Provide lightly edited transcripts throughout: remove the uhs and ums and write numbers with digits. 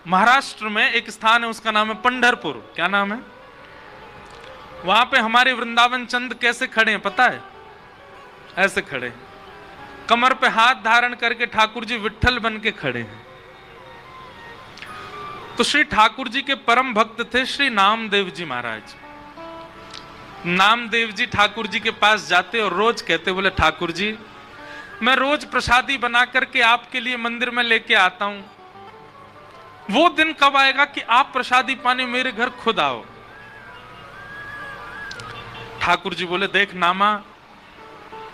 महाराष्ट्र में एक स्थान है, उसका नाम है पंढरपुर। क्या नाम है? वहां पे हमारे वृंदावन चंद कैसे खड़े हैं पता है? ऐसे खड़े, कमर पे हाथ धारण करके ठाकुर जी विट्ठल बन के खड़े हैं। तो श्री ठाकुर जी के परम भक्त थे श्री नामदेव जी महाराज। नामदेव जी ठाकुर जी के पास जाते और रोज कहते, बोले ठाकुर जी मैं रोज प्रसादी बना करके आपके लिए मंदिर में लेके आता हूं, वो दिन कब आएगा कि आप प्रसादी पाने मेरे घर खुद आओ? ठाकुर जी बोले, देख नामा,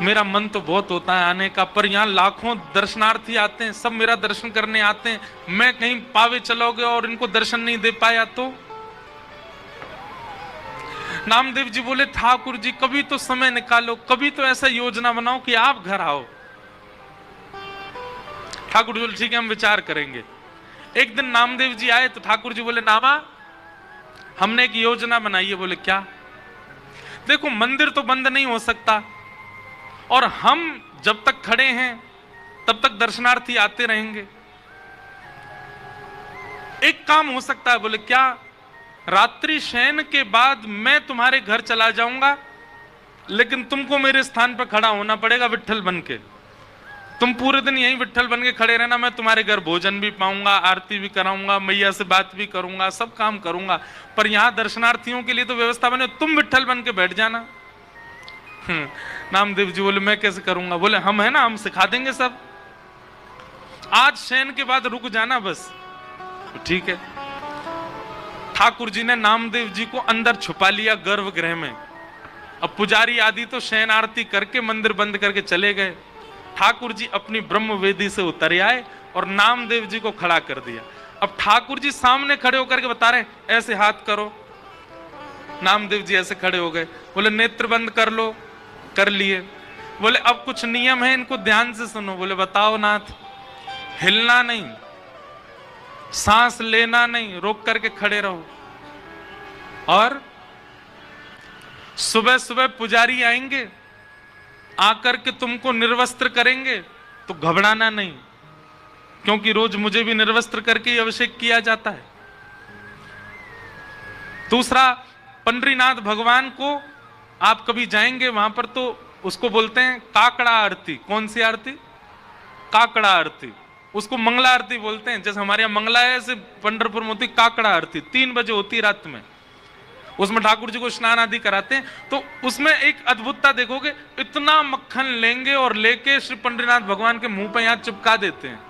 मेरा मन तो बहुत होता है आने का, पर यहां लाखों दर्शनार्थी आते हैं, सब मेरा दर्शन करने आते हैं, मैं कहीं पावे चलोगे और इनको दर्शन नहीं दे पाया तो? नामदेव जी बोले, ठाकुर जी कभी तो समय निकालो, कभी तो ऐसा योजना बनाओ कि आप घर आओ। ठाकुर जी बोले, ठीक है हम विचार करेंगे। एक दिन नामदेव जी आए तो ठाकुर जी बोले, नामा हमने एक योजना बनाई है। बोले क्या? देखो मंदिर तो बंद नहीं हो सकता और हम जब तक खड़े हैं तब तक दर्शनार्थी आते रहेंगे। एक काम हो सकता है। बोले क्या? रात्रि शयन के बाद मैं तुम्हारे घर चला जाऊंगा, लेकिन तुमको मेरे स्थान पर खड़ा होना पड़ेगा विट्ठल बन के। तुम पूरे दिन यहीं विट्ठल बन के खड़े रहना, मैं तुम्हारे घर भोजन भी पाऊंगा, आरती भी कराऊंगा, मैया से बात भी करूंगा, सब काम करूंगा, पर यहां दर्शनार्थियों के लिए तो व्यवस्था बने, तुम विट्ठल बन के बैठ जाना। नामदेव जी बोले, मैं कैसे करूंगा? बोले हम है ना, हम सिखा देंगे सब, आज शयन के बाद रुक जाना बस। ठीक है। ठाकुर जी ने नामदेव जी को अंदर छुपा लिया गर्भगृह में। अब पुजारी आदि तो शयन आरती करके मंदिर बंद करके चले गए। ठाकुर जी अपनी ब्रह्म वेदी से उतर आए और नामदेव जी को खड़ा कर दिया। अब ठाकुर जी सामने खड़े होकर के बता रहे, ऐसे हाथ करो। नामदेव जी ऐसे खड़े हो गए। बोले नेत्र बंद कर लो, कर लिए। बोले अब कुछ नियम है, इनको ध्यान से सुनो। बोले बताओ नाथ। हिलना नहीं, सांस लेना नहीं, रोक करके खड़े रहो। और सुबह सुबह पुजारी आएंगे, आकर के तुमको निर्वस्त्र करेंगे तो घबराना नहीं, क्योंकि रोज मुझे भी निर्वस्त्र करके अभिषेक किया जाता है। दूसरा, पंडरीनाथ भगवान को आप कभी जाएंगे वहां पर तो उसको बोलते हैं काकड़ा आरती। कौन सी आरती? काकड़ा आरती। उसको मंगला आरती बोलते हैं। जैसे हमारे यहाँ मंगला है, ऐसे पंढरपुर में होती काकड़ा आरती, 3 बजे होती रात में। उसमें ठाकुर जी को स्नान आदि कराते हैं। तो उसमें एक अद्भुतता देखोगे, इतना मक्खन लेंगे और लेके श्री पंडरीनाथ भगवान के मुंह पे यहाँ चिपका देते हैं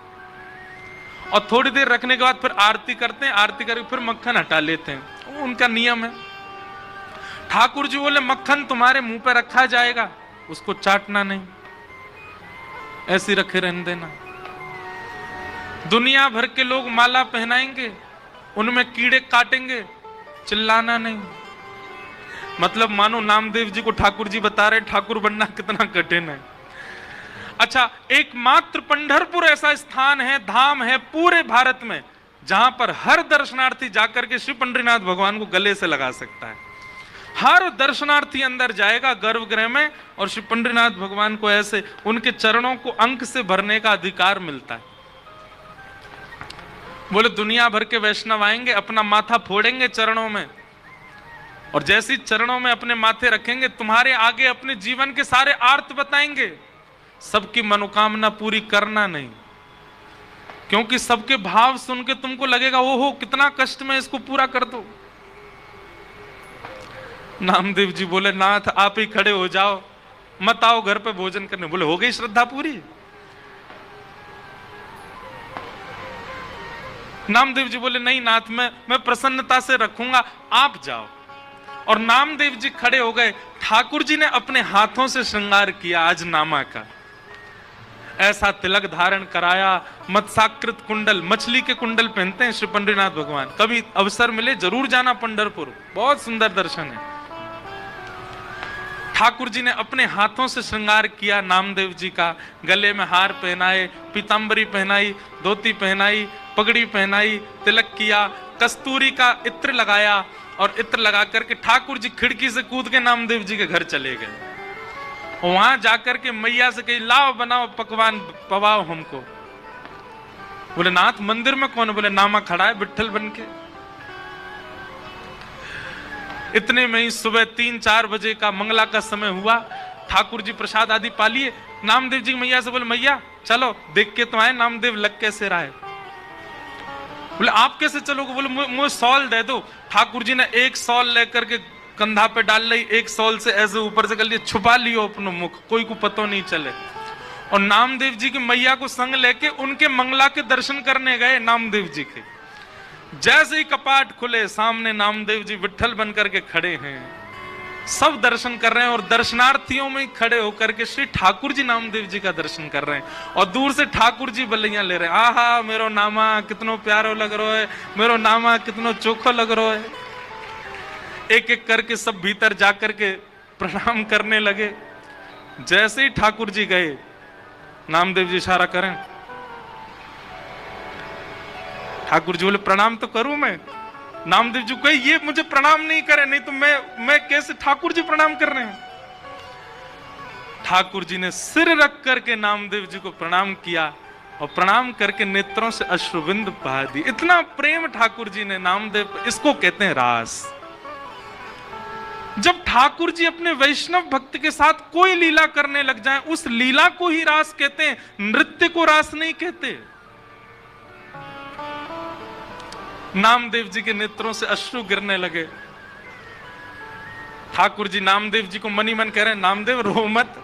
और थोड़ी देर रखने के बाद फिर आरती करते हैं। आरती करके फिर मक्खन हटा लेते हैं, उनका नियम है। ठाकुर जी बोले मक्खन तुम्हारे मुंह पे रखा जाएगा, उसको चाटना नहीं, ऐसे रखे रहने देना। दुनिया भर के लोग माला पहनाएंगे, उनमें कीड़े काटेंगे, चिल्लाना नहीं। मतलब मानो नामदेव जी को ठाकुर जी बता रहे ठाकुर बनना कितना कठिन है। अच्छा, एकमात्र पंढरपुर ऐसा स्थान है, धाम है पूरे भारत में, जहां पर हर दर्शनार्थी जाकर के श्री पंडरीनाथ भगवान को गले से लगा सकता है। हर दर्शनार्थी अंदर जाएगा गर्भगृह में और श्री पंडरीनाथ भगवान को ऐसे उनके चरणों को अंक से भरने का अधिकार मिलता है। बोले दुनिया भर के वैष्णव आएंगे, अपना माथा फोड़ेंगे चरणों में, और जैसी चरणों में अपने माथे रखेंगे, तुम्हारे आगे अपने जीवन के सारे आर्त बताएंगे। सबकी मनोकामना पूरी करना नहीं, क्योंकि सबके भाव सुन के तुमको लगेगा ओहो कितना कष्ट में, इसको पूरा कर दो। नामदेव जी बोले नाथ आप ही खड़े हो जाओ, मत आओ घर पे भोजन करने। बोले हो गई श्रद्धा पूरी? नामदेव जी बोले नहीं नाथ, मैं प्रसन्नता से रखूंगा, आप जाओ। और नामदेव जी खड़े हो गए। ठाकुर जी ने अपने हाथों से श्रृंगार किया आज नामा का, ऐसा तिलक धारण कराया, मत्स्याकृत कुंडल, मछली के कुंडल पहनते हैं श्री पंडरीनाथ भगवान। कभी अवसर मिले जरूर जाना पंढरपुर, बहुत सुंदर दर्शन है। ठाकुर जी ने अपने हाथों से श्रृंगार किया नामदेव जी का, गले में हार पहनाए, पीतांबरी पहनाई, धोती पहनाई, पगड़ी पहनाई, तिलक किया, कस्तूरी का इत्र लगाया, और इत्र लगा करके ठाकुर जी खिड़की से कूद के नामदेव जी के घर चले गए। वहां जाकर के मैया से कही लाओ बनाओ पकवान पवाओ हमको। बोले नाथ मंदिर में कौन? बोले नामा खड़ा है विट्ठल बन के। इतने में ही सुबह 3-4 बजे का मंगला का समय हुआ। ठाकुर जी प्रसाद आदि पा लिए। नामदेव जी मैया से बोले मैया चलो देख के तो आए नामदेव लग कैसे रहा है। बोले आप कैसे चलोगे? बोले मुझे सॉल दे दो। ठाकुर जी ने एक सॉल लेकर के कंधा पे डाल ली, एक सॉल से ऐसे ऊपर से कर लिया, छुपा लियो अपना मुख, कोई को पता नहीं चले। और नामदेव जी की मैया को संग लेके उनके मंगला के दर्शन करने गए नामदेव जी के। जैसे ही कपाट खुले सामने नामदेव जी विट्ठल बनकर के खड़े हैं, सब दर्शन कर रहे हैं और दर्शनार्थियों में खड़े होकर के श्री ठाकुर जी नामदेव जी का दर्शन कर रहे हैं और दूर से ठाकुर जी बल्लियां ले रहे हैं। आहा मेरो नामा कितनो प्यारो लग रहा है, मेरो नामा कितनो चोखो लग रहा है। एक एक करके सब भीतर जाकर के प्रणाम करने लगे। जैसे ही ठाकुर जी गए नामदेव जी इशारा करें, ठाकुर जी बोले प्रणाम तो करूं मैं। नामदेव जी कहे ये मुझे प्रणाम नहीं करे, नहीं तो मैं कैसे? ठाकुर जी प्रणाम कर रहे हैं। ठाकुर जी ने सिर रख करके नामदेव जी को प्रणाम किया और प्रणाम करके नेत्रों से अश्रुबिंद बहा दी। इतना प्रेम ठाकुर जी ने नामदेव, इसको कहते हैं रास। जब ठाकुर जी अपने वैष्णव भक्त के साथ कोई लीला करने लग जाएं, उस लीला को ही रास कहते हैं, नृत्य को रास नहीं कहते। नामदेव जी के नेत्रों से अश्रु गिरने लगे। ठाकुर जी नामदेव जी को मनी मन कह रहे हैं नामदेव रो मत,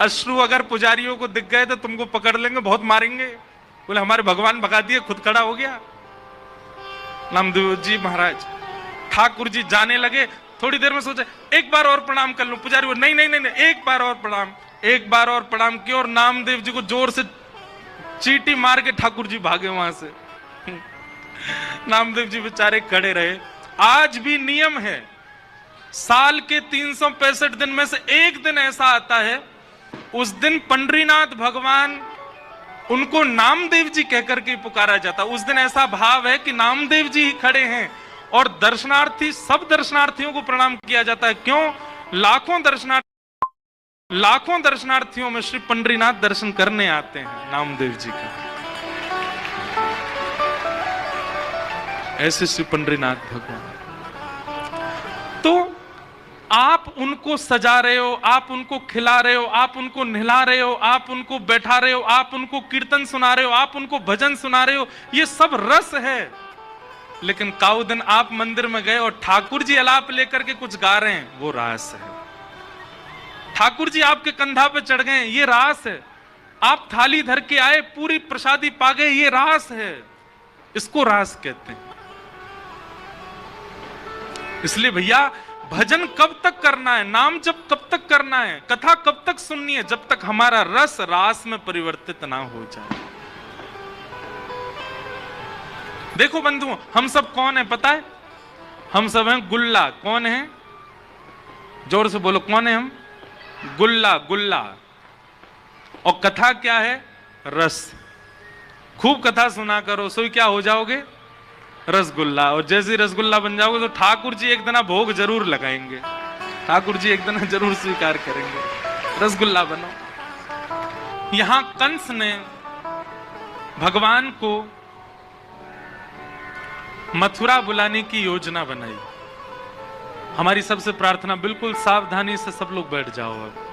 अश्रु अगर पुजारियों को दिख गए तो तुमको पकड़ लेंगे, बहुत मारेंगे। बोले हमारे भगवान भगा दिए, खुद खड़ा हो गया नामदेव जी महाराज। ठाकुर जी जाने लगे, थोड़ी देर में सोचे एक बार और प्रणाम कर लूं। पुजारी बोले नहीं नहीं नहीं, नहीं एक बार और प्रणाम। एक बार और प्रणाम किया और नामदेव जी को जोर से चींटी मार के ठाकुर जी भागे वहां से। नामदेव जी बेचारे खड़े रहे। आज भी नियम है, साल के 365 दिन में से एक दिन ऐसा आता है, उस दिन पंडरीनाथ भगवान उनको नामदेव जी कहकर के पुकारा जाता। उस दिन ऐसा भाव है कि नामदेव जी ही खड़े हैं और दर्शनार्थी, सब दर्शनार्थियों को प्रणाम किया जाता है। क्यों? लाखों दर्शनार्थियों में श्री पंडरीनाथ दर्शन करने आते हैं नामदेव जी का। ऐसे श्री पंडरीनाथ भगवान। तो आप उनको सजा रहे हो, आप उनको खिला रहे हो, आप उनको नहला रहे हो, आप उनको बैठा रहे हो, आप उनको कीर्तन सुना रहे हो, आप उनको भजन सुना रहे हो, ये सब रस है। लेकिन काउ दिन आप मंदिर में गए और ठाकुर जी अलाप लेकर के कुछ गा रहे हैं, वो रास है। ठाकुर जी आपके कंधा पे चढ़ गए, ये रास है। आप थाली धर के आए, पूरी प्रसादी पा गए, ये रास है। इसको रास कहते हैं। इसलिए भैया भजन कब तक करना है, नाम जब कब तक करना है, कथा कब तक सुननी है, जब तक हमारा रस रास में परिवर्तित ना हो जाए। देखो बंधुओं, हम सब कौन है पता है? हम सब हैं गुल्ला। कौन है? जोर से बोलो, कौन है हम? गुल्ला। गुल्ला। और कथा क्या है? रस। खूब कथा सुना करो, सो क्या हो जाओगे? रसगुल्ला। और जैसे रसगुल्ला बन जाओगे तो ठाकुर जी एक दिन भोग जरूर लगाएंगे, ठाकुर जी एक दिन जरूर स्वीकार करेंगे। रसगुल्ला बनो। यहां कंस ने भगवान को मथुरा बुलाने की योजना बनाई। हमारी सबसे प्रार्थना, बिल्कुल सावधानी से सब लोग बैठ जाओ। अब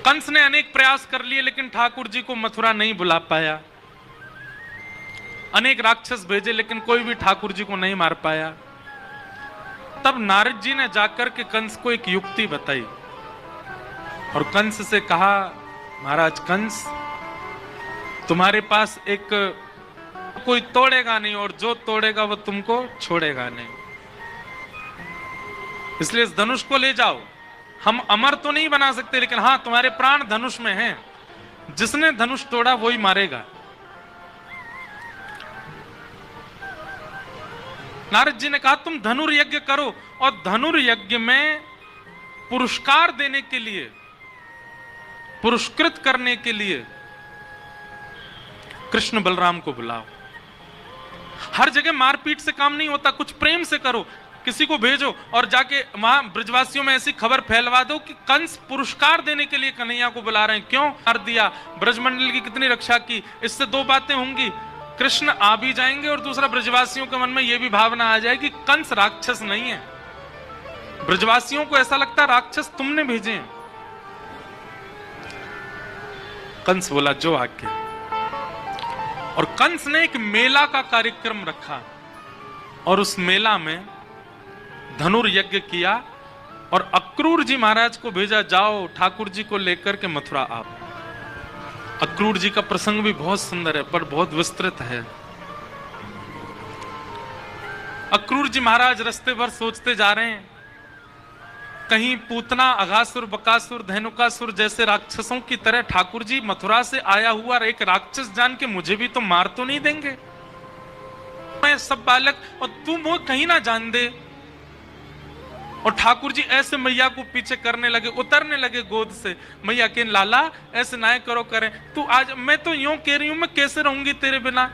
कंस ने अनेक प्रयास कर लिए लेकिन ठाकुर जी को मथुरा नहीं बुला पाया। अनेक राक्षस भेजे लेकिन कोई भी ठाकुर जी को नहीं मार पाया। तब नारद जी ने जाकर के कंस को एक युक्ति बताई और कंस से कहा, महाराज कंस, तुम्हारे पास एक कोई तोड़ेगा नहीं और जो तोड़ेगा वो तुमको छोड़ेगा नहीं, इसलिए इस धनुष को ले जाओ। हम अमर तो नहीं बना सकते लेकिन हां तुम्हारे प्राण धनुष में हैं, जिसने धनुष तोड़ा वही मारेगा। नारद जी ने कहा तुम धनुर्यज्ञ करो और धनुर्यज्ञ में पुरस्कार देने के लिए, पुरस्कृत करने के लिए कृष्ण बलराम को बुलाओ। हर जगह मारपीट से काम नहीं होता, कुछ प्रेम से करो। किसी को भेजो और जाके वहां ब्रजवासियों में ऐसी खबर फैलवा दो कि कंस पुरस्कार देने के लिए कन्हैया को बुला रहे हैं। क्यों मार दिया, ब्रजमंडल की कितनी रक्षा की। इससे दो बातें होंगी, कृष्ण आ भी जाएंगे और दूसरा ब्रजवासियों के मन में यह भी भावना आ जाएगी कि कंस राक्षस नहीं है। ब्रजवासियों को ऐसा लगता राक्षस तुमने भेजे हैं। कंस बोला जो आज्ञा। और कंस ने एक मेला का कार्यक्रम रखा और उस मेला में धनुर्यज्ञ किया और अक्रूर जी महाराज को भेजा, जाओ ठाकुर जी को लेकर के मथुरा आप। अक्रूर जी का प्रसंग भी बहुत सुंदर है पर बहुत विस्तृत है। अक्रूर जी महाराज रास्ते भर सोचते जा रहे हैं, कहीं पूतना, अघासुर, बकासुर, धेनुकासुर जैसे राक्षसों की तरह ठाकुर जी मथुरा से आया हुआ एक राक्षस जान के मुझे भी तो मार तो नहीं देंगे। मैं सब बालक और तुम वो कहीं ना जान दे। और ठाकुर जी ऐसे मैया को पीछे करने लगे, उतरने लगे गोद से। मैया के लाला ऐसे ना करो, करें तू आज, मैं तो यूं कह रही हूं मैं कैसे रहूंगी तेरे बिना।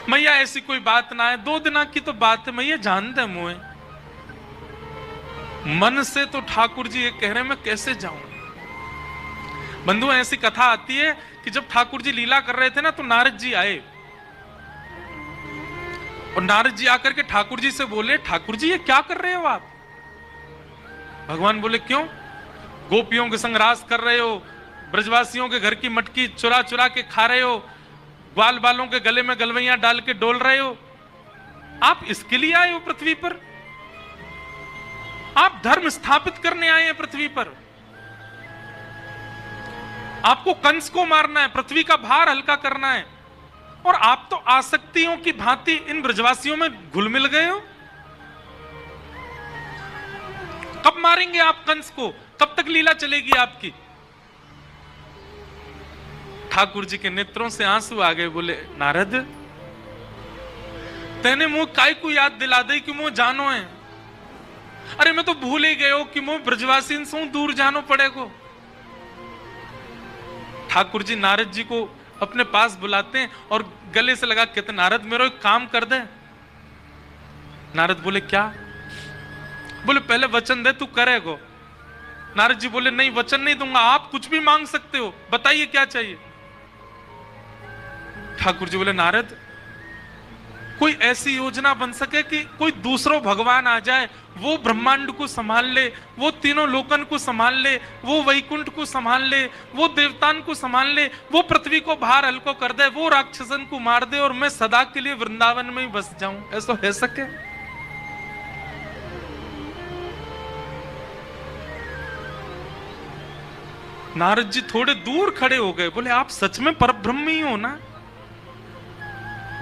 मैया ऐसी कोई बात ना है, 2 दिन की तो बात है, मैया जान दे मुझे। मन से तो ठाकुर जी ये कह रहे हैं मैं कैसे जाऊं। बंधु ऐसी कथा आती है कि जब ठाकुर जी लीला कर रहे थे ना तो नारद जी आए और नारद जी आकर के ठाकुर जी से बोले, ठाकुर जी ये क्या कर रहे हो आप। भगवान बोले क्यों, गोपियों के संग रास कर रहे हो, ब्रजवासियों के घर की मटकी चुरा चुरा के खा रहे हो, ग्वाल बालों के गले में गलवैया डाल के डोल रहे हो, आप इसके लिए आए हो पृथ्वी पर। आप धर्म स्थापित करने आए हैं पृथ्वी पर। आपको कंस को मारना है, पृथ्वी का भार हल्का करना है, और आप तो आसक्तियों की भांति इन ब्रजवासियों में घुल मिल गए हो। कब मारेंगे आप कंस को, कब तक लीला चलेगी आपकी। ठाकुर जी के नेत्रों से आंसू आ गए। बोले नारद तेने मुंह काय को याद दिला दे कि मुंह जानो है। अरे मैं तो भूल ही गयो कि मुंह ब्रजवासी से दूर जानो पड़ेगो। ठाकुर जी नारद जी को अपने पास बुलाते हैं और गले से लगा कहते नारद मेरा एक काम कर दे। नारद बोले क्या। बोले पहले वचन दे तू करेगो। नारद जी बोले नहीं वचन नहीं दूंगा, आप कुछ भी मांग सकते हो, बताइए क्या चाहिए। ठाकुर जी बोले नारद कोई ऐसी योजना बन सके कि कोई दूसरो भगवान आ जाए, वो ब्रह्मांड को संभाल ले, वो तीनों लोकन को संभाल ले, वो वैकुंठ को संभाल ले, वो देवतान को संभाल ले, वो पृथ्वी को भार हल्को कर दे, वो राक्षसन को मार दे और मैं सदा के लिए वृंदावन में ही बस जाऊं। ऐसा हो सके। नारद जी थोड़े दूर खड़े हो गए। बोले आप सच में परब्रह्म ही हो ना।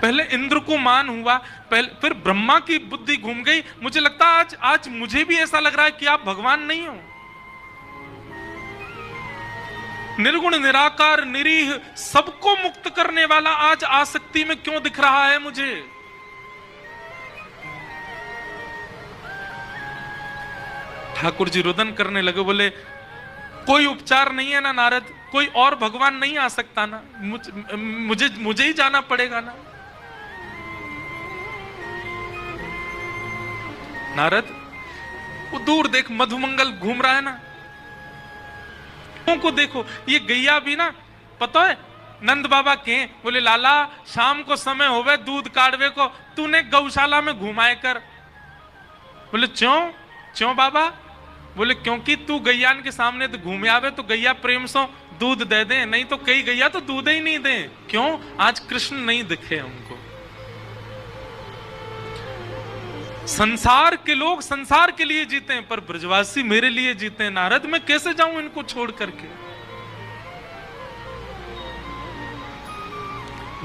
पहले इंद्र को मान हुआ, पहले फिर ब्रह्मा की बुद्धि घूम गई। मुझे लगता आज मुझे भी ऐसा लग रहा है कि आप भगवान नहीं हो। निर्गुण निराकार निरीह सबको मुक्त करने वाला आज आसक्ति में क्यों दिख रहा है मुझे। ठाकुर जी रुदन करने लगे। बोले कोई उपचार नहीं है ना नारद, कोई और भगवान नहीं आ सकता ना, मुझे ही जाना पड़ेगा ना। नारद वो दूर देख मधुमंगल घूम रहा है ना, को देखो ये गैया भी ना पता है नंद बाबा के। बोले लाला शाम को समय होवे दूध काढ़वे को, तूने गौशाला में घुमाए कर। बोले क्यों बाबा। बोले क्योंकि तू गैयान के सामने तो घूमे आवे तो गैया प्रेम से दूध दे दे, नहीं तो कई गैया तो दूध ही नहीं दे। क्यों आज कृष्ण नहीं दिखे हमको। संसार के लोग संसार के लिए जीते हैं पर ब्रजवासी मेरे लिए जीते हैं। नारद मैं कैसे जाऊं इनको छोड़ करके।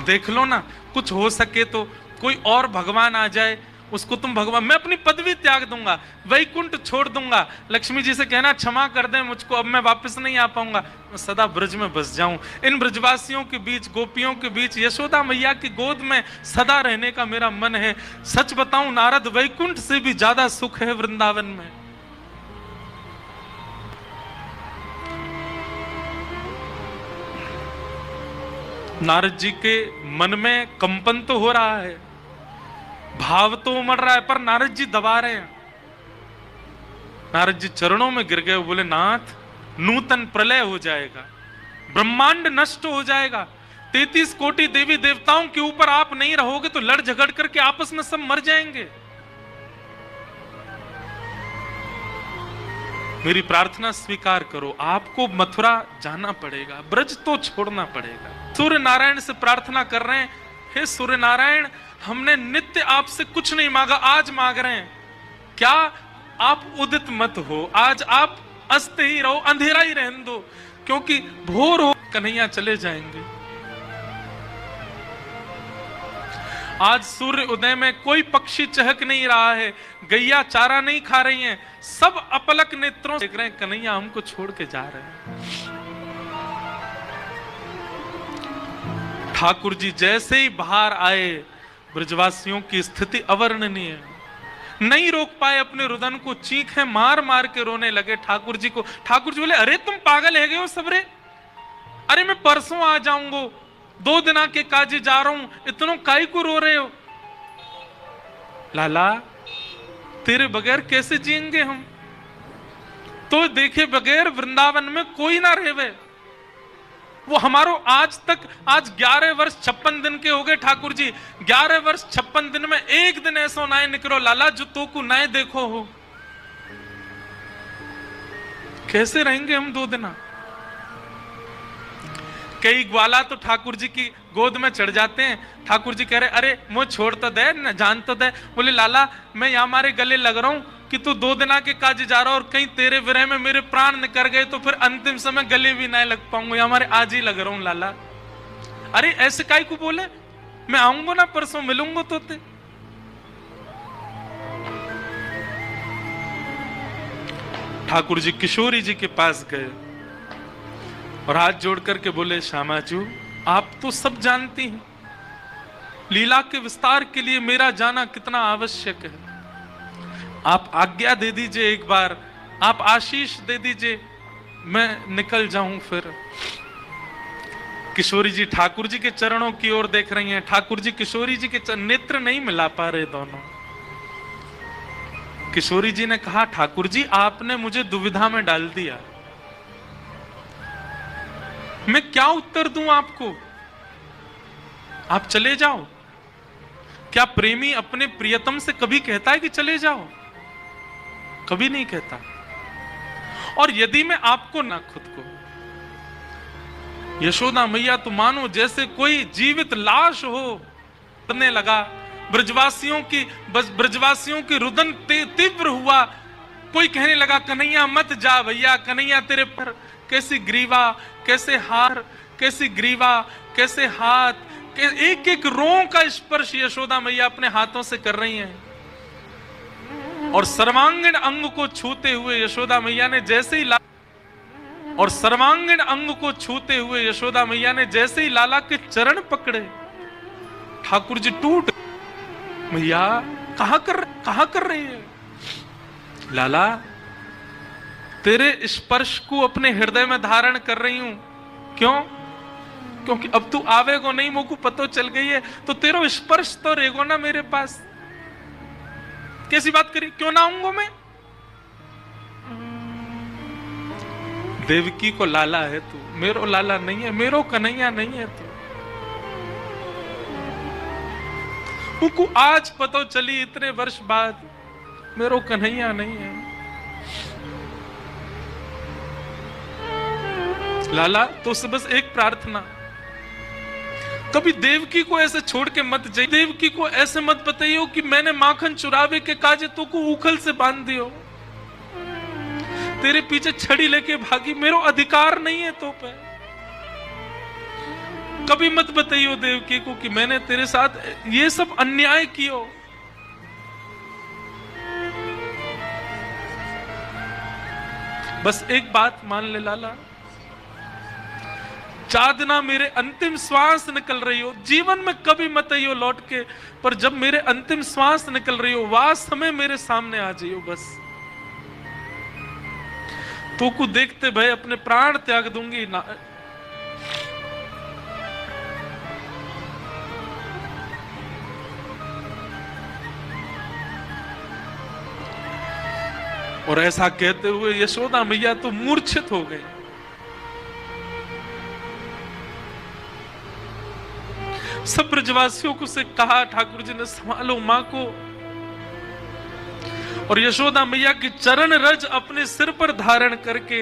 देख लो ना कुछ हो सके तो कोई और भगवान आ जाए, उसको तुम भगवान, मैं अपनी पदवी त्याग दूंगा, वैकुंठ छोड़ दूंगा। लक्ष्मी जी से कहना क्षमा कर दे मुझको, अब मैं वापस नहीं आ पाऊंगा, मैं सदा ब्रज में बस जाऊं। इन ब्रजवासियों के बीच, गोपियों के बीच, यशोदा मैया की गोद में सदा रहने का मेरा मन है। सच बताऊं नारद, वैकुंठ से भी ज्यादा सुख है वृंदावन में। नारद जी के मन में कंपन तो हो रहा है। भाव तो उमड़ रहा है पर नारद जी दबा रहे हैं। नारद जी चरणों में गिर गए, बोले नाथ नूतन प्रलय हो जाएगा, ब्रह्मांड नष्ट हो जाएगा, 33 कोटि देवी देवताओं के ऊपर आप नहीं रहोगे तो लड़ झगड़ करके आपस में सब मर जाएंगे। मेरी प्रार्थना स्वीकार करो, आपको मथुरा जाना पड़ेगा, ब्रज तो छोड़ना पड़ेगा। सूर्य नारायण से प्रार्थना कर रहे हैं, हे सूर्य नारायण, हमने नित्य आपसे कुछ नहीं मांगा, आज मांग रहे हैं, क्या आप उदित मत हो, आज आप अस्त ही रहो, अंधेरा ही रहने दो, क्योंकि भोर हो कन्हैया चले जाएंगे। आज सूर्य उदय में कोई पक्षी चहक नहीं रहा है, गैया चारा नहीं खा रही हैं, सब अपलक नेत्रों से देख रहे हैं कन्हैया हमको छोड़ के जा रहे हैं। ठाकुर जी जैसे ही बाहर आए, ब्रजवासियों की स्थिति अवर्णनीय है, नहीं रोक पाए अपने रुदन को, चीखें मार मार के रोने लगे ठाकुर जी को। ठाकुर जी बोले, अरे तुम पागल है गए हो सबरे, अरे मैं परसों आ जाऊंगा, 2 दिना के काजे जा रहा हूं, इतनों काई को रो रहे हो? लाला तेरे बगैर कैसे जिएंगे हम, तो देखे बगैर वृंदावन में कोई ना रहे। वो हमारो आज 11 वर्ष 56 दिन के हो गए ठाकुर जी, 11 वर्ष 56 दिन में एक दिन ऐसा नाय निकलो लाला जो तो को नाय देखो हो। कैसे रहेंगे हम 2 दिन? कई ग्वाला तो ठाकुर जी की गोद में चढ़ जाते हैं, ठाकुर जी कह रहे अरे मुझे छोड़ तो दे, न जान तो दे। बोले लाला मैं यहाँ हमारे गले लग रहा हूं कि तू 2 दिना के काज जा रहा और कहीं तेरे विरह में मेरे प्राण निकल गए तो फिर अंतिम समय गले भी नहीं लग पाऊंगा, हमारे आज ही लग रहा हूं लाला। अरे ऐसे काई को बोले, मैं आऊंगा ना परसों मिलूंगा तो ते। ठाकुर जी किशोरी जी के पास गए और हाथ जोड़ करके बोले, श्यामाजू आप तो सब जानती हैं, लीला के विस्तार के लिए मेरा जाना कितना आवश्यक है, आप आज्ञा दे दीजिए, एक बार आप आशीष दे दीजिए, मैं निकल जाऊं फिर। किशोरी जी ठाकुर जी के चरणों की ओर देख रही हैं, ठाकुर जी किशोरी जी के नेत्र नहीं मिला पा रहे दोनों। किशोरी जी ने कहा, ठाकुर जी आपने मुझे दुविधा में डाल दिया, मैं क्या उत्तर दूं आपको, आप चले जाओ। क्या प्रेमी अपने प्रियतम से कभी कहता है कि चले जाओ? कभी नहीं कहता। और यदि मैं आपको ना खुद को, यशोदा मैया तो मानो जैसे कोई जीवित लाश हो, करने लगा, ब्रजवासियों की रुदन तीव्र हुआ, कोई कहने लगा कन्हैया मत जा भैया, कन्हैया तेरे पर कैसी ग्रीवा, कैसे हार, कैसी ग्रीवा, कैसे हाथ, एक एक रों का स्पर्श यशोदा मैया अपने हाथों से कर रही हैं। और सर्वांगीण अंग को छूते हुए यशोदा मैया ने जैसे ही यशोदा मैया ने जैसे ही लाला के चरण पकड़े, ठाकुर जी टूट, मैया कहां कर रही है? लाला तेरे स्पर्श को अपने हृदय में धारण कर रही हूं, क्यों? क्योंकि अब तू आवेगो नहीं, मुझको पतो चल गई है, तो तेरा स्पर्श तो रहेगो ना मेरे पास। कैसी बात करी, क्यों ना आऊंगा मैं? देवकी को लाला है तू, मेरो लाला नहीं है, मेरो कन्हैया नहीं है तू। मुझको आज पतो चली इतने वर्ष बाद, मेरो कन्हैया नहीं है। लाला तो से बस एक प्रार्थना, कभी देवकी को ऐसे छोड़ के मत जाइए, देवकी को ऐसे मत बताइयो कि मैंने माखन चुरावे के काजे तो को उखल से बांध दियो, तेरे पीछे छड़ी लेके भागी, मेरो अधिकार नहीं है तो पे। कभी मत बताइयो देवकी को कि मैंने तेरे साथ ये सब अन्याय कियो। बस एक बात मान ले लाला, चादना मेरे अंतिम श्वास निकल रही हो, जीवन में कभी मत आइयो लौट के, पर जब मेरे अंतिम श्वास निकल रही हो, वास समय मेरे सामने आ जाइयो बस। तो को देखते भय अपने प्राण त्याग दूंगी ना। और ऐसा कहते हुए यशोदा मैया तो मूर्छित हो गई। सब ब्रजवासियों को से कहा, ठाकुर जी ने संभालो मां को। और यशोदा मैया की चरण रज अपने सिर पर धारण करके,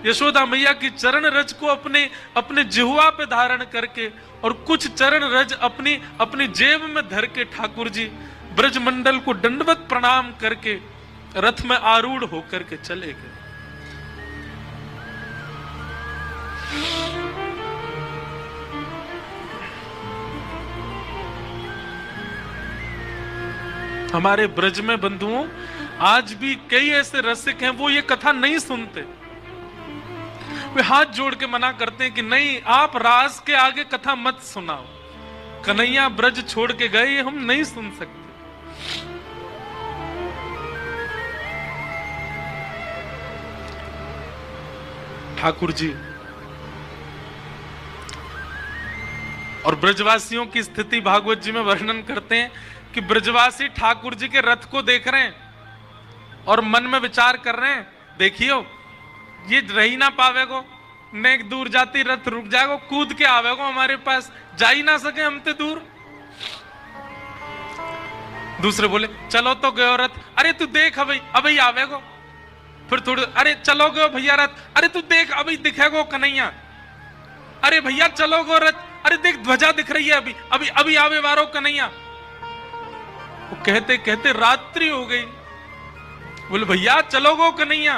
यशोदा मैया की चरण रज को अपने जिह्वा पे धारण करके और कुछ चरण रज अपनी जेब में धर के ठाकुर जी ब्रजमंडल को दंडवत प्रणाम करके रथ में आरूढ़ होकर के चले गए। हमारे ब्रज में बंधुओं आज भी कई ऐसे रसिक हैं, वो ये कथा नहीं सुनते। वे हाथ जोड़ के मना करते हैं कि नहीं, आप रास के आगे कथा मत सुनाओ, कन्हैया ब्रज छोड़ के गए, ये हम नहीं सुन सकते। ठाकुर जी और ब्रजवासियों की स्थिति भागवत जी में वर्णन करते हैं कि ब्रजवासी ठाकुर जी के रथ को देख रहे हैं और मन में विचार कर रहे हैं, देखियो ये रही ना पावेगो, नेक दूर जाती रथ रुक जाएगो, कूद के आवेगो हमारे पास, जा ही ना सके हमते दूर। दूसरे बोले चलो तो गयो रथ, अरे तू देख अभी आवेगो। फिर थोड़ी, अरे चलो गयो भैया रथ, अरे तू देख अभी दिखेगो कन्हैया। अरे भैया चलो गो रथ, अरे देख ध्वजा दिख रही है अभी आवे वारो कन्हैया। वो कहते कहते रात्रि हो गई। बोले भैया चलो गो कन्हैया,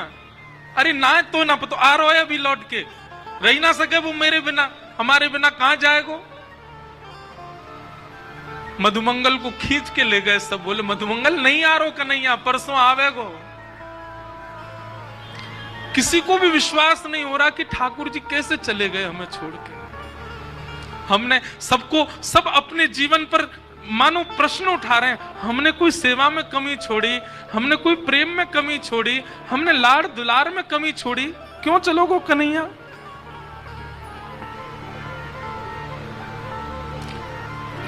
अरे ना तो ना तो आ रहा है अभी लौट के, रही ना सके वो मेरे बिना, हमारे बिना कहां जाएगो। मधुमंगल को खींच के ले गए सब, बोले मधुमंगल नहीं आ रहा कन्हैया, परसों आवेगो। किसी को भी विश्वास नहीं हो रहा कि ठाकुर जी कैसे चले गए हमें छोड़ के। हमने सब अपने जीवन पर मानो प्रश्न उठा रहे हैं, हमने कोई सेवा में कमी छोड़ी, हमने कोई प्रेम में कमी छोड़ी, हमने लाड़ दुलार में कमी छोड़ी, क्यों चलोगो कन्हैया।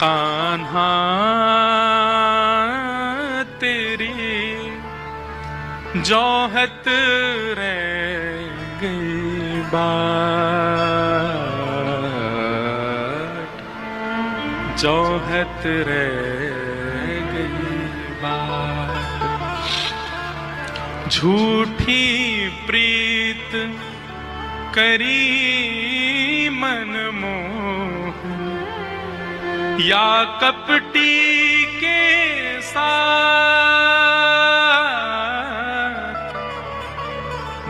कान्हा तेरी जोहत रह गई बात, जोहत रह गई बात। झूठी प्रीत करी मन मोहन, या कपटी के साथ।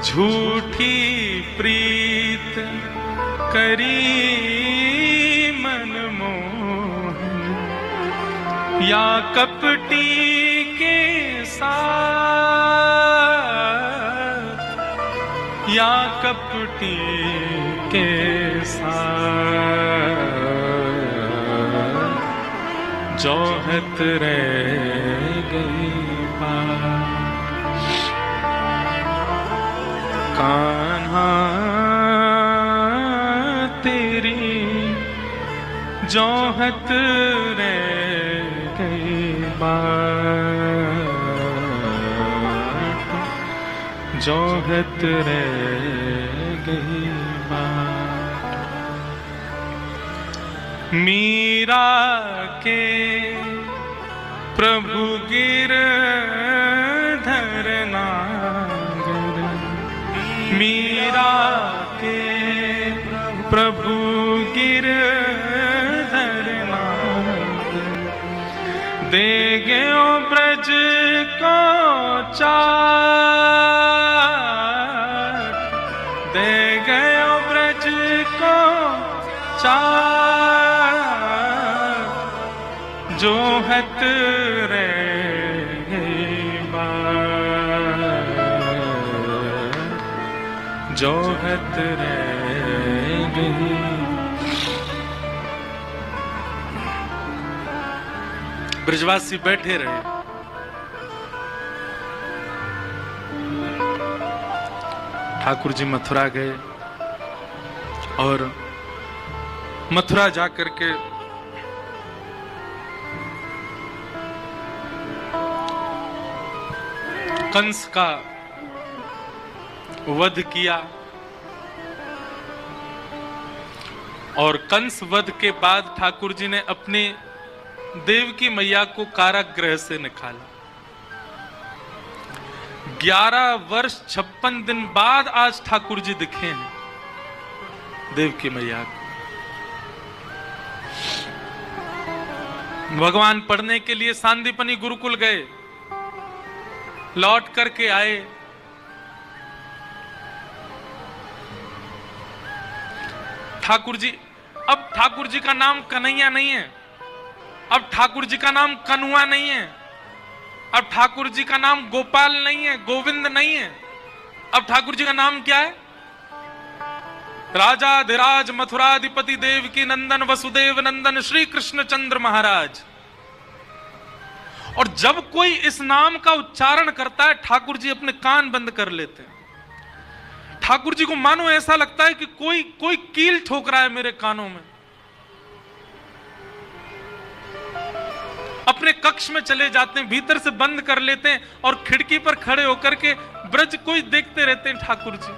झूठी प्रीत करी मन मोहन, या कपटी के साथ, या कपटी के साथ। जोहत रह गई बात। कान्हा तेरी जोहत रह गई बात, जोहत रह गई बात। मीरा के प्रभु गिरधर नागर, मीरा के प्रभु गिरधर नागर। दे गयो ब्रज को चार, दे गयो ब्रज को चार। जोहत रह गई बात, जोहत रह गई। ब्रजवासी बैठे रहे। ठाकुर जी मथुरा गए और मथुरा जाकर के कंस का वध किया और कंस वध के बाद ठाकुर जी ने अपनी देवकी मैया को कारागृह से निकाला। 11 वर्ष 56 दिन बाद आज ठाकुर जी दिखे हैं देवकी मैया को। भगवान पढ़ने के लिए सांदीपनी गुरुकुल गए, लौट करके आए। ठाकुर जी, अब ठाकुर जी का नाम कन्हैया नहीं है, अब ठाकुर जी का नाम कन्हुआ नहीं है, अब ठाकुर जी का नाम गोपाल नहीं है, गोविंद नहीं है। अब ठाकुर जी का नाम क्या है? राजाधिराज मथुराधिपति देवकी नंदन वसुदेव नंदन श्री कृष्ण चंद्र महाराज। और जब कोई इस नाम का उच्चारण करता है, ठाकुर जी अपने कान बंद कर लेते हैं। ठाकुर जी को मानो ऐसा लगता है कि कोई कील ठोक रहा है मेरे कानों में। अपने कक्ष में चले जाते हैं, भीतर से बंद कर लेते हैं और खिड़की पर खड़े होकर के ब्रज को ही देखते रहते हैं। ठाकुर जी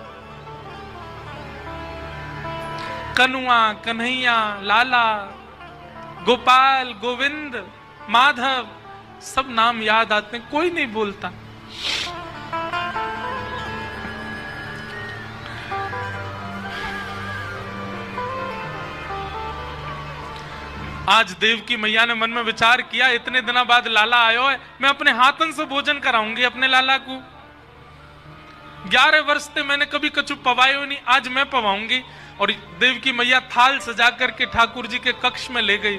कन्हुआ, कन्हैया, लाला, गोपाल, गोविंद, माधव, सब नाम याद आते हैं, कोई नहीं बोलता। आज देवकी मैया ने मन में विचार किया, इतने दिनों बाद लाला आयो है, मैं अपने हाथन से भोजन कराऊंगी अपने लाला को। 11 वर्ष से मैंने कभी कछु पवायो नहीं, आज मैं पवाऊंगी। और देवकी मैया थाल सजा करके ठाकुर जी के कक्ष में ले गई।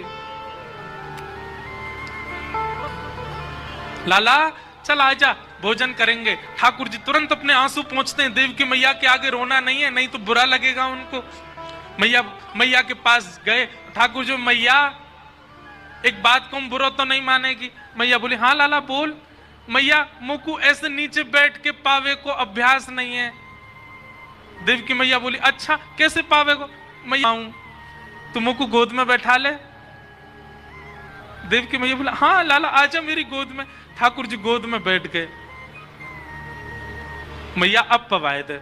लाला चल आजा, भोजन करेंगे। ठाकुर जी तुरंत अपने आंसू पोंछते हैं, देवकी मैया के आगे रोना नहीं है, नहीं तो बुरा लगेगा उनको। मैया के पास गए। ठाकुर जी, मैया एक बात को बुरा तो नहीं मानेगी? मैया बोली, हाँ लाला बोल। मैया मुकु ऐसे नीचे बैठ के पावे को अभ्यास नहीं है। देवकी मैया बोली, अच्छा कैसे पावे को? मैया आऊं तो मुकु गोद में बैठा ले। देवकी मैया बोला, हाँ लाला आजा मेरी गोद में। ठाकुर जी गोद में बैठ गए। मैया अब पवाए दे।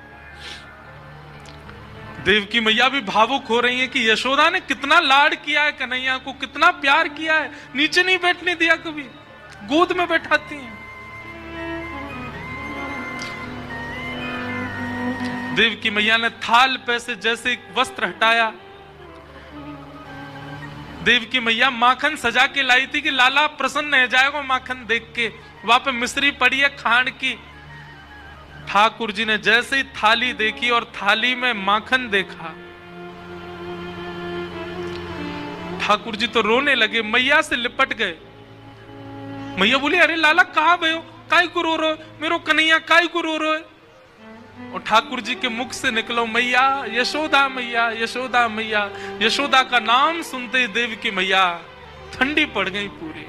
देवकी मैया भी भावुक हो रही है कि यशोदा ने कितना लाड किया है कन्हैया को, कितना प्यार किया है, नीचे नहीं बैठने दिया, कभी गोद में बैठाती हैं। देवकी मैया ने थाल पे से जैसे वस्त्र हटाया। देवकी मैया माखन सजा के लाई थी कि लाला प्रसन्न हो जाएगा माखन देख के। वहां पे मिश्री पड़ी है खांड की। ठाकुर जी ने जैसे ही थाली देखी और थाली में माखन देखा, ठाकुर जी तो रोने लगे, मैया से लिपट गए। मैया बोली, अरे लाला कहां गए हो, काय को रो रहे हो, मेरो कन्हैया काय को रो रहे हो? और ठाकुर जी के मुख से निकलो, मैया यशोदा मैया यशोदा मैया। यशोदा का नाम सुनते ही देवकी मैया ठंडी पड़ गई पूरी।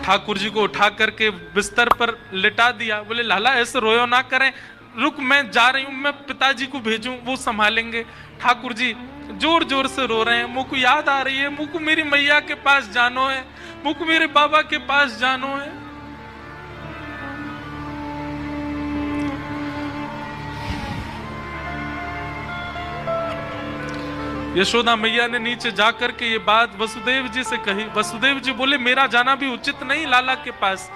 ठाकुर जी को उठा करके बिस्तर पर लिटा दिया। बोले, लाला ऐसे रोयो ना करें, रुक मैं जा रही हूं, मैं पिताजी को भेजूं, वो संभालेंगे। ठाकुर जी जोर जोर से रो रहे हैं। मुझको याद आ रही है, मुझको मेरी मैया के पास जानो है, मुझको मेरे बाबा के पास जानो है। यशोदा मैया ने नीचे जाकर के ये बात वसुदेव जी से कही। वसुदेव जी बोले, मेरा जाना भी उचित नहीं लाला के पास,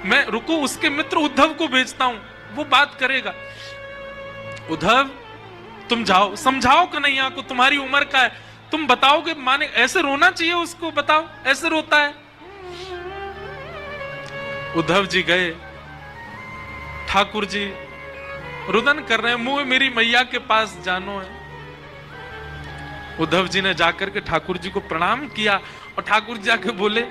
मैं रुको उसके मित्र उद्धव को भेजता हूं, वो बात करेगा। उद्धव तुम जाओ, समझाओ कन्हैया को, तुम्हारी उम्र का है, तुम बताओगे माने, ऐसे रोना चाहिए उसको, बताओ ऐसे रोता है। उद्धव जी गए। ठाकुर जी रुदन कर रहे हैं, मुंह मेरी मैया के पास जानो है। उद्धव जी ने जाकर के ठाकुर जी को प्रणाम किया और ठाकुर जी जाके बोले,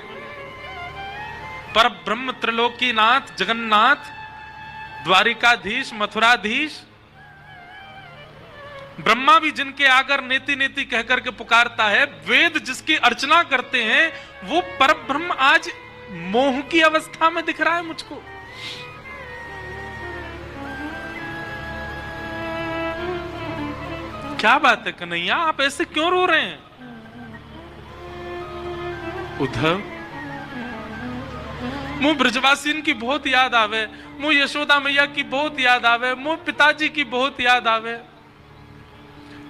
पर ब्रह्म त्रिलोकीनाथ जगन्नाथ द्वारिकाधीश मथुराधीश, ब्रह्मा भी जिनके आगर नेति नेति कहकर के पुकारता है, वेद जिसकी अर्चना करते हैं, वो पर ब्रह्म आज मोह की अवस्था में दिख रहा है मुझको। क्या बात है कन्हैया, आप ऐसे क्यों रो रहे हैं? उद्धव मुझे ब्रजवासीन की बहुत याद आवे, मुझे यशोदा मैया की बहुत याद आवे, मुझे पिताजी की बहुत याद आवे।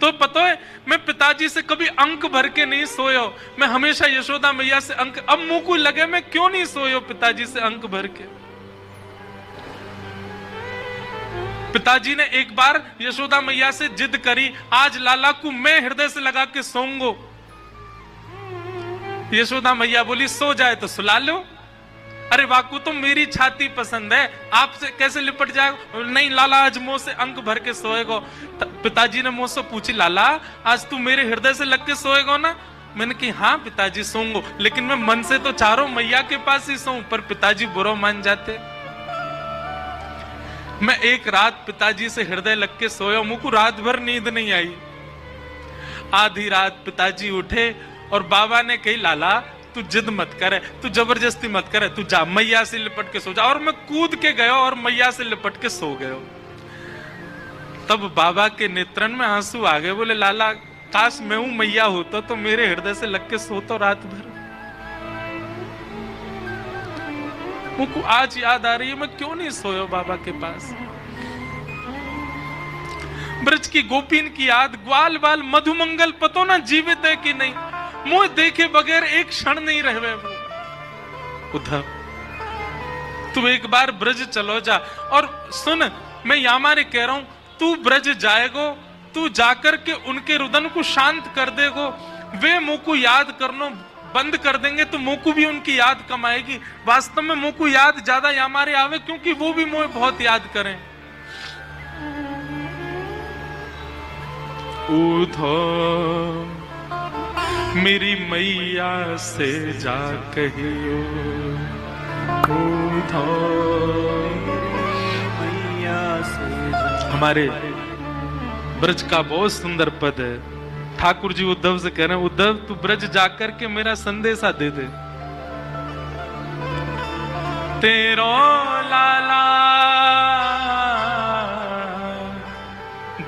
तो पता है मैं पिताजी से कभी अंक भर के नहीं सोयो, मैं हमेशा यशोदा मैया से अंक, अब मुंह को लगे मैं क्यों नहीं सोयो पिताजी से अंक भर के। पिताजी ने एक बार यशोदा मैया से जिद करी, आज लाला को मैं हृदय से लगा के सोऊंगो। यशोदा मैया बोली सो जाए तो सुला लो। अरे वाकू तो मेरी छाती पसंद है, आपसे कैसे लिपट जाए। नहीं लाला आज मुंह से अंक भर के सोएगो। पिताजी ने मुझसे पूछी, लाला आज तू मेरे हृदय से लग के सोएगो ना। मैंने कही हाँ पिताजी सोऊंगो, लेकिन मैं मन से तो चारों मैया के पास ही सोऊं। पर पिताजी बुरा मान जाते। मैं एक रात पिताजी से हृदय लग के सोया, मुझको रात भर नींद नहीं आई। आधी रात पिताजी उठे और बाबा ने कही, लाला तू जिद मत करे, तू जबरदस्ती मत करे, तू जा मैया से लिपट के सो जा। और मैं कूद के गया और मैया से लिपट के सो गया। तब बाबा के नेत्रन में आंसू आ गए। बोले लाला काश मैं हूं मैया होता तो मेरे हृदय से लग के सोता रात भर। मुझको आज याद आ रही है मैं क्यों नहीं सोया बाबा के पास। ब्रज की गोपीन की याद, ग्वाल बाल मधुमंगल पतो ना जीवित है कि नहीं, मुझे देखे बगैर एक क्षण नहीं रहे। उद्धव तू एक बार ब्रज चलो जा। और सुन मैं यामारे कह रहा हूं, तू ब्रज जाएगो, तू जाकर के उनके रुदन को शांत कर देगो। वे मुंह को याद करनो बंद कर देंगे तो मुंह को भी उनकी याद कम आएगी। वास्तव में मुंह को याद ज्यादा यामारे आवे, क्योंकि वो भी मुझे बहुत याद करें। उद्धव मेरी मैया से जा कहियो, मैया से जा। हमारे ब्रज का बहुत सुंदर पद है। ठाकुर जी उद्धव से कह रहे हैं, उद्धव तू ब्रज जाकर के मेरा संदेशा दे दे। तेरो लाला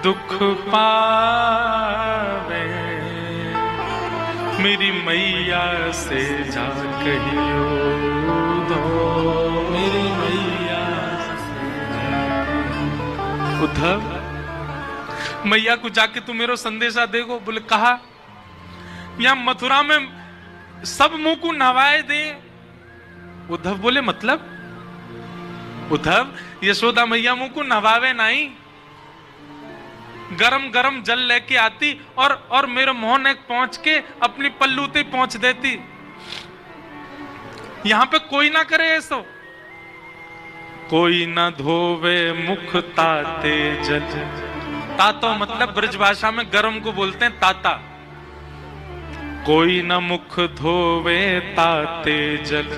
दुख पावे, मेरी मैया से जा कहियो दो, मेरी मैया से। उद्धव मैया को जाके तू मेरो संदेशा देगो। बोले कहा यहां मथुरा में सब मुंह को नहवाए दे। उद्धव बोले मतलब? उद्धव यशोदा मैया मुंह को नहवावे नहीं, गरम गरम जल लेके आती और मेरे मोहन एक पहुंच के अपनी पल्लूते पहुंच देती। यहां पे कोई ना करे ऐसो। कोई ना धोवे मुख ताते जल। तातो मतलब ब्रज भाषा में गरम को बोलते हैं ताता। कोई ना मुख धोवे ताते जल,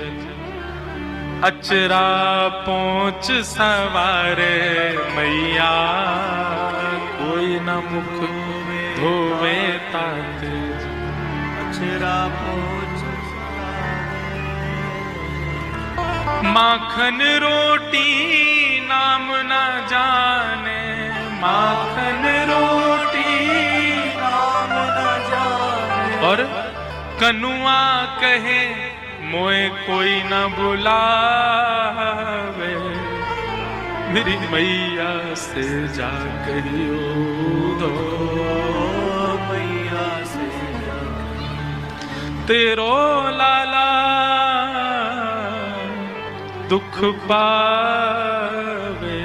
अचरा पहुंच सवारे मैया। कोई ना मुख धोवे ताते जल, अचरा पहुंच सवारे। माखन रोटी नाम न जाने, माखन रोटी नाम न जाने। और कनुआ कहे मोए कोई न बुलावे, मेरी मैया से जा कहियो दो, मैया से जा तेरो लाला दुख पावे,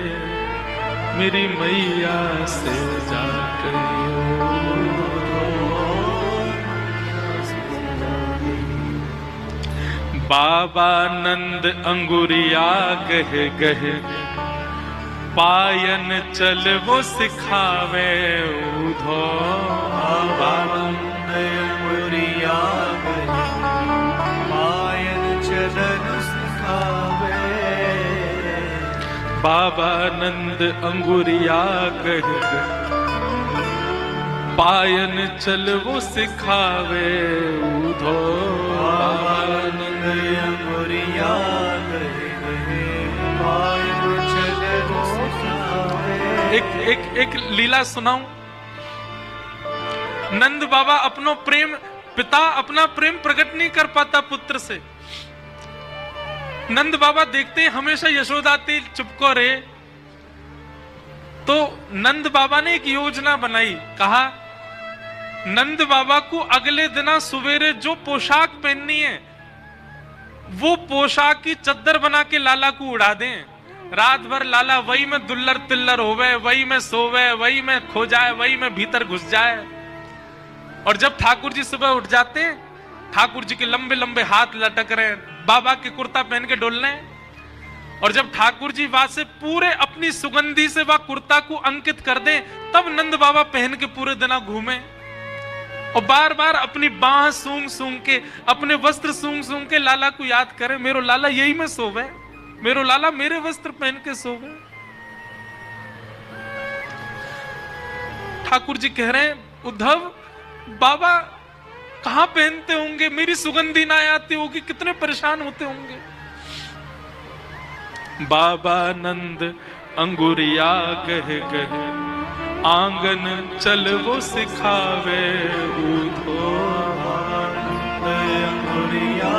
मेरी मैया से जा कहियो। बाबा नंद अंगुरिया गह गह, पायन चल वो सिखावे उधो। बाबा नंद अंगुरिया गह, पायन चलन सिखावे। बाबा नंद अंगुरिया गह गह, पायन चल वो सिखावे उधो। बाबा नंद अंगुरिया गह गह, पायन चल वो सिखावे। एक लीला सुनाऊं। नंद बाबा अपनो प्रेम, पिता अपना प्रेम प्रकट नहीं कर पाता पुत्र से। नंद बाबा देखते हैं हमेशा यशोदा तेल चुपको रे, तो नंद बाबा ने एक योजना बनाई। कहा नंद बाबा को अगले दिन सवेरे जो पोशाक पहननी है वो पोशाक की चद्दर बना के लाला को उड़ा दें। रात भर लाला वही में दुल्लर तिल्लर होवे, वही में सोवे, वही में खो जाए, वही में भीतर घुस जाए। और जब ठाकुर जी सुबह उठ जाते हैं, ठाकुर जी के लंबे लंबे हाथ लटक रहे हैं, बाबा के कुर्ता पहन के डोल रहे हैं। और जब ठाकुर जी वहां से पूरे अपनी सुगंधी से वह कुर्ता को अंकित कर दें, तब नंद बाबा पहन के पूरे दिन घूमे और बार बार अपनी बाह सूंघ सूंघ के, अपने वस्त्र सूंघ सूंघ के लाला को याद करे, मेरो लाला यही में सोवे, मेरो लाला मेरे वस्त्र पहन के सोवे। ठाकुर जी कह रहे हैं उद्धव बाबा कहां पहनते होंगे, मेरी सुगंधी ना आती होगी, कितने परेशान होते होंगे। बाबा नंद अंगुरिया कह कह आंगन चल वो सिखावे, उधो अंगुरिया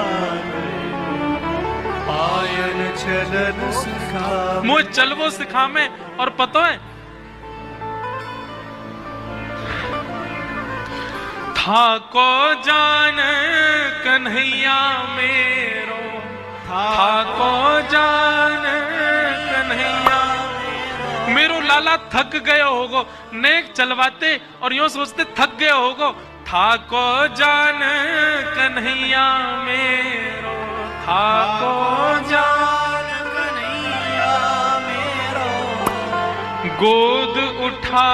आयन चलन सिखावे, मुझे चल वो सिखावे। और पता है था को जान कन्हैया मेरो, था को जान कन्हैया मेरो लाला थक गए होगो, नेक चलवाते और यूं सोचते थक गए होगो। था को जान कन्हैया मेरो, था को जान कन्हैया मेरो, गोद उठा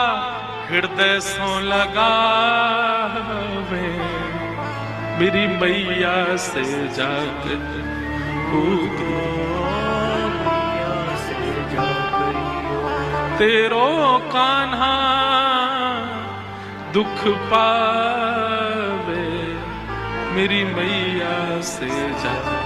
हृदय सो लगावे, मेरी मैया से जाकर पूछो, तेरो कान्हा दुख पावे, मेरी मैया से जाकर